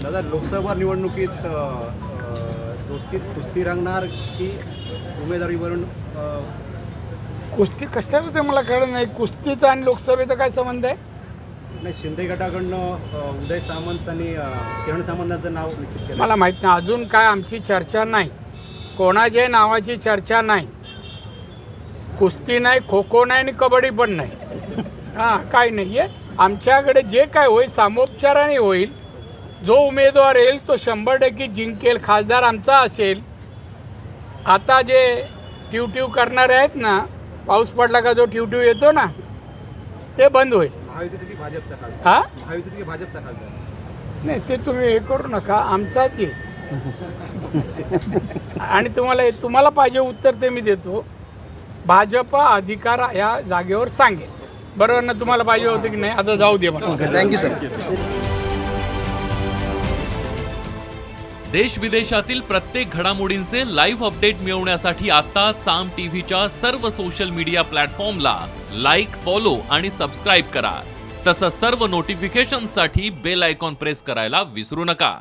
दादा लोकसभा निवडणुकीत कुस्ती रंगणार की उमेदवारीवरून कुस्ती कशाबद्दल मला कळलं नाही. कुस्तीचा आणि लोकसभेचा काय संबंध आहे? नाही शिंदे गटाकडनं उदय सामंत आणि किरण सामंतांचं नाव निश्चित केलं. मला माहीत नाही. अजून काय आमची चर्चा नाही. कोणाच्या नावाची चर्चा नाही. कुस्ती नाही, खो खो नाही आणि कबड्डी पण नाही. हां, काय नाही आहे. आमच्याकडे जे काय होईल सामोपचाराने होईल. जो उमेदवार येईल तो 100% जिंकेल. खासदार आमचा असेल. आता जे ट्यूट्यू करणारे आहेत ना, पाऊस पडला का जो ट्यूट्यू येतो ना, ते बंद होईल. महायुतीची की भाजपचा खासदार? हां, महायुतीची की भाजपचा खासदार? नाही ते तुम्ही हे करू नका. आमचाच आहे. आणि तुम्हाला पाहिजे उत्तर ते मी देतो. भाजप अधिकार या जागेवर सांगेल. बरोबर ना? तुम्हाला पाहिजे होतं की नाही? आता जाऊ दे मला. Thank you sir. देश विदेशातील प्रत्येक घडामोडींचे लाईव्ह अपडेट मिळवण्यासाठी आता साम टीव्हीच्या सर्व सोशल मीडिया प्लॅटफॉर्मला लाईक, फॉलो आणि सबस्क्राईब करा. तसंच सर्व नोटिफिकेशनसाठी बेल आयकॉन प्रेस करायला विसरू नका.